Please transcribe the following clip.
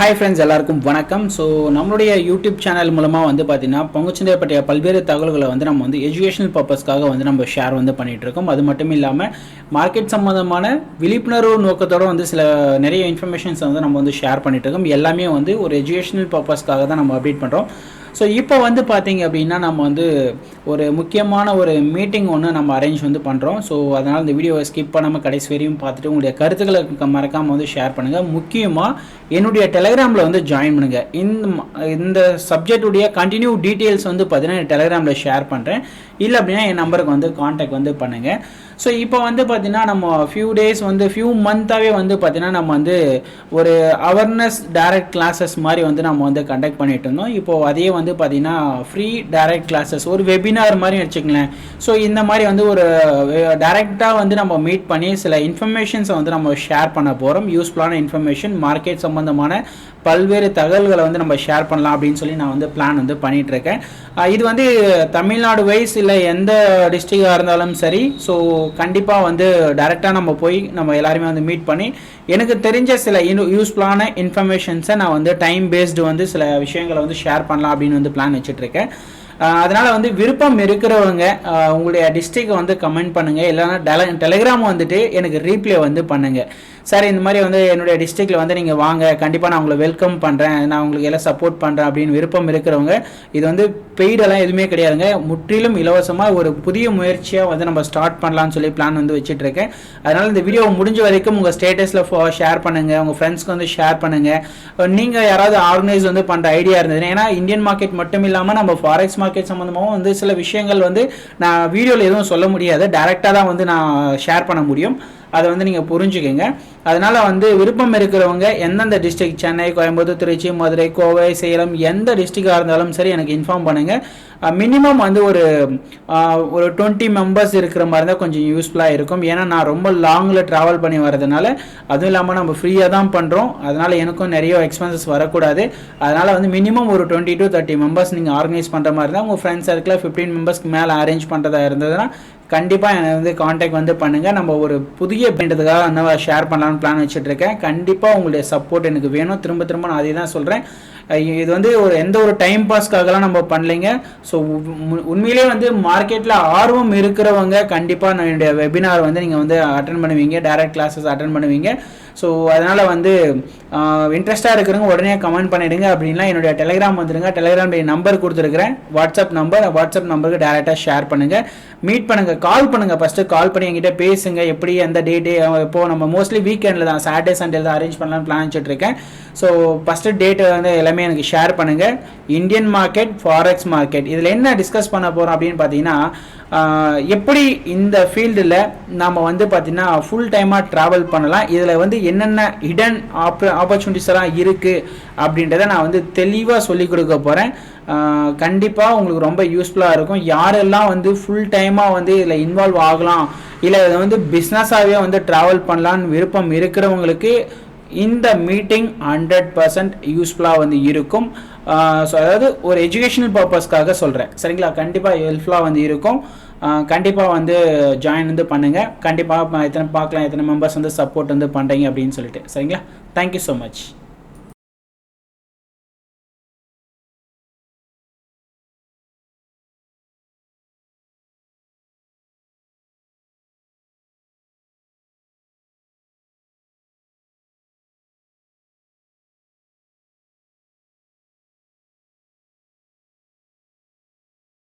Hi friends, எல்லாருக்கும் வணக்கம். So நம்மளுடைய யூடியூப் சேனல் மூலமாக வந்து பார்த்தீங்கன்னா பங்குச்சந்தை பற்றிய பல்வேறு தகவல்களை வந்து நம்ம வந்து எஜுகேஷனல் பர்பஸ்க்காக வந்து நம்ம ஷேர் வந்து பண்ணிகிட்டு இருக்கோம். அது மட்டும் இல்லாமல் மார்க்கெட் சம்மந்தமான விழிப்புணர்வு நோக்கத்தோடு வந்து நிறைய இன்ஃபர்மேஷன்ஸை வந்து நம்ம வந்து ஷேர் பண்ணிகிட்டு இருக்கோம். எல்லாமே வந்து ஒரு எஜுகேஷனல் பர்பஸ்க்காக தான் நம்ம அப்டேட் பண்ணுறோம். ஸோ இப்போ வந்து பார்த்தீங்க அப்படின்னா நம்ம வந்து ஒரு முக்கியமான ஒரு மீட்டிங் ஒன்று நம்ம அரேஞ்ச் வந்து பண்ணுறோம். ஸோ அதனால் இந்த வீடியோவை ஸ்கிப் பண்ணாமல் கடைசி வரையும் பார்த்துட்டு உங்களுடைய கருத்துக்களை மறக்காமல் வந்து ஷேர் பண்ணுங்கள். முக்கியமாக என்னுடைய டெலிகிராமில் வந்து ஜாயின் பண்ணுங்கள். இந்த சப்ஜெக்டுடைய கண்டினியூ டீட்டெயில்ஸ் வந்து பார்த்தீங்கன்னா டெலிகிராமில் ஷேர் பண்ணுறேன். இல்லை அப்படின்னா என் நம்பருக்கு வந்து காண்டாக்ட் வந்து பண்ணுங்கள். ஸோ இப்போ வந்து பார்த்தீங்கன்னா நம்ம ஃபியூ மந்த்தாகவே வந்து பார்த்தீங்கன்னா நம்ம வந்து ஒரு அவேர்னஸ் டைரக்ட் கிளாஸஸ் மாதிரி வந்து நம்ம வந்து கண்டக்ட் பண்ணிட்டு இருந்தோம். இப்போது அதே வந்து பார்த்தீங்கன்னா ஃப்ரீ டைரக்ட் கிளாஸஸ் ஒரு வெபினார் மாதிரி வச்சுக்கங்களேன். ஸோ இந்த மாதிரி வந்து ஒரு டைரெக்டாக வந்து நம்ம மீட் பண்ணி சில இன்ஃபர்மேஷன்ஸை வந்து நம்ம ஷேர் பண்ண போகிறோம். யூஸ்ஃபுல்லான இன்ஃபர்மேஷன், மார்க்கெட் சம்மந்தமான பல்வேறு தகவல்களை வந்து நம்ம ஷேர் பண்ணலாம் அப்படின்னு சொல்லி நான் வந்து பிளான் வந்து பண்ணிகிட்டு இருக்கேன். இது வந்து தமிழ்நாடு வைஸ் இல்லை எந்த டிஸ்ட்ரிக்டாக இருந்தாலும் சரி. ஸோ கண்டிப்பாக வந்து டைரெக்டாக நம்ம போய் நம்ம எல்லாருமே வந்து மீட் பண்ணி எனக்கு தெரிஞ்ச சில யூஸ்ஃபுல்லான இன்ஃபர்மேஷன்ஸை நான் வந்து டைம் பேஸ்டு வந்து சில விஷயங்களை வந்து ஷேர் பண்ணலாம் அப்படின்னு வந்து பிளான் வச்சுட்ருக்கேன். அதனால் வந்து விருப்பம் இருக்கிறவங்க உங்களுடைய டிஸ்ட்ரிக்டை வந்து கமெண்ட் பண்ணுங்கள். இல்லைனா டெலிகிராம் வந்துட்டு எனக்கு ரீப்ளே வந்து பண்ணுங்கள். சார் இந்த மாதிரி வந்து என்னுடைய டிஸ்ட்ரிக்டில் வந்து நீங்கள் வாங்க, கண்டிப்பாக நான் உங்களை வெல்கம் பண்ணுறேன், நான் உங்களுக்கு எல்லாம் சப்போர்ட் பண்ணுறேன் அப்படின்னு விருப்பம் இருக்கிறவங்க இது வந்து பெய்டெல்லாம் எதுவுமே கிடையாதுங்க. முற்றிலும் இலவசமாக ஒரு புதிய முயற்சியாக வந்து நம்ம ஸ்டார்ட் பண்ணலான்னு சொல்லி பிளான் வந்து வச்சுட்ருக்கேன். அதனால் இந்த வீடியோ முடிஞ்ச வரைக்கும் உங்கள் ஸ்டேட்டஸில் ஷேர் பண்ணுங்கள், உங்கள் ஃப்ரெண்ட்ஸ்க்கு வந்து ஷேர் பண்ணுங்கள். நீங்கள் யாராவது ஆர்கனைஸ் வந்து பண்ணுற ஐடியா இருந்ததுன்னா, ஏன்னா இந்தியன் மார்க்கெட் மட்டும் இல்லாமல் நம்ம ஃபாரெக்ஸ் மார்க்கெட் சம்மந்தமாகவும் வந்து சில விஷயங்கள் வந்து நான் வீடியோவில் எதுவும் சொல்ல முடியாது, டைரெக்டாக தான் வந்து நான் ஷேர் பண்ண முடியும். அதை வந்து நீங்கள் புரிஞ்சுக்கங்க. அதனால் வந்து விருப்பம் இருக்கிறவங்க எந்தெந்த டிஸ்ட்ரிக்ட், சென்னை, கோயம்புத்தூர், திருச்சி, மதுரை, கோவை, சேலம், எந்த டிஸ்ட்ரிக்டாக இருந்தாலும் சரி எனக்கு இன்ஃபார்ம் பண்ணுங்கள். மினிமம் வந்து ஒரு 20 மெம்பர்ஸ் இருக்கிற மாதிரி தான் கொஞ்சம் யூஸ்ஃபுல்லாக இருக்கும். ஏன்னா நான் ரொம்ப லாங்கில் ட்ராவல் பண்ணி வரதுனால, அதுவும் இல்லாமல் நம்ம ஃப்ரீயாக தான் பண்ணுறோம். அதனால் எனக்கும் நிறைய எக்ஸ்பென்சஸ் வரக்கூடாது. அதனால் வந்து மினிமம் ஒரு 20 to 30 மெம்பர்ஸ் நீங்கள் ஆர்கனைஸ் பண்ணுற மாதிரி தான். உங்கள் ஃப்ரெண்ட்ஸ் சர்க்கிளில் 15 மெம்பர்ஸ்க்கு மேலே அரேஞ்ச் பண்ணுறதா இருந்ததுன்னா கண்டிப்பாக என்னை வந்து காண்டாக்ட் வந்து பண்ணுங்கள். நம்ம ஒரு புதிய அப்படின்றதுக்காக என்ன ஷேர் பண்ணலான்னு பிளான் வச்சுட்ருக்கேன். கண்டிப்பாக உங்களுடைய சப்போர்ட் எனக்கு வேணும். திரும்ப நான் அதே தான் சொல்கிறேன். இது வந்து எந்த ஒரு டைம் பாஸ்க்காகலாம் நம்ம பண்ணலைங்க. ஸோ உண்மையிலே வந்து மார்க்கெட்டில் ஆர்வம் இருக்கிறவங்க கண்டிப்பாக என்னுடைய வெபினார் வந்து நீங்கள் வந்து அட்டன் பண்ணுவீங்க, டைரக்ட் கிளாஸஸ் அட்டன் பண்ணுவீங்க. ஸோ அதனால் வந்து இன்ட்ரெஸ்ட்டாக இருக்கிறவங்க உடனே கமெண்ட் பண்ணிவிடுங்க. அப்படின்லாம் என்னுடைய டெலிகிராம் வந்துடுங்க. டெலிகிராமுடைய நம்பர் கொடுத்துருக்குறேன், வாட்ஸ்அப் நம்பருக்கு டேரெக்டாக ஷேர் பண்ணுங்கள், மீட் பண்ணுங்கள், கால் பண்ணுங்கள். ஃபஸ்ட்டு கால் பண்ணி என்கிட்ட பேசுங்க. எப்படி எந்த டேட்டு இப்போது நம்ம மோஸ்ட்லி வீக்கெண்டில் தான், சாட்டர்டே சண்டே தான் அரேஞ்ச் பண்ணலாம்னு பிளான் வச்சுட்ருக்கேன். ஸோ ஃபஸ்ட்டு டேட்டு வந்து எல்லாமே எனக்கு ஷேர் பண்ணுங்கள். இந்தியன் மார்க்கெட், ஃபாரெக்ஸ் மார்க்கெட், இதில் என்ன டிஸ்கஸ் பண்ண போகிறோம் அப்படின்னு பார்த்தீங்கன்னா, எப்படி இந்த ஃபீல்டில் நம்ம வந்து பார்த்திங்கன்னா ஃபுல் டைமாக ட்ராவல் பண்ணலாம், இதில் வந்து என்னென்ன ஹிடன் ஆப்பர்ச்சுனிட்டிஸ் எல்லாம் இருக்குது அப்படின்றத நான் வந்து தெளிவாக சொல்லிக் கொடுக்க போகிறேன். கண்டிப்பாக உங்களுக்கு ரொம்ப யூஸ்ஃபுல்லாக இருக்கும். யாரெல்லாம் வந்து ஃபுல் டைமாக வந்து இதில் இன்வால்வ் ஆகலாம், இல்லை இதை வந்து பிஸ்னஸாகவே வந்து ட்ராவல் பண்ணலான்னு விருப்பம் இருக்கிறவங்களுக்கு இந்த மீட்டிங் 100% யூஸ்ஃபுல்லாக வந்து இருக்கும். ஸோ அதாவது ஒரு எஜுகேஷனல் பர்பஸ்க்காக சொல்கிறேன், சரிங்களா? கண்டிப்பாக ஹெல்ப்ஃபுல்லாக வந்து இருக்கும். கண்டிப்பாக வந்து ஜாயின் வந்து பண்ணுங்கள். கண்டிப்பாக எத்தனை மெம்பர்ஸ் வந்து சப்போர்ட் வந்து பண்ணுறீங்க அப்படின்னு சொல்லிட்டு, சரிங்களா? Thank you so much.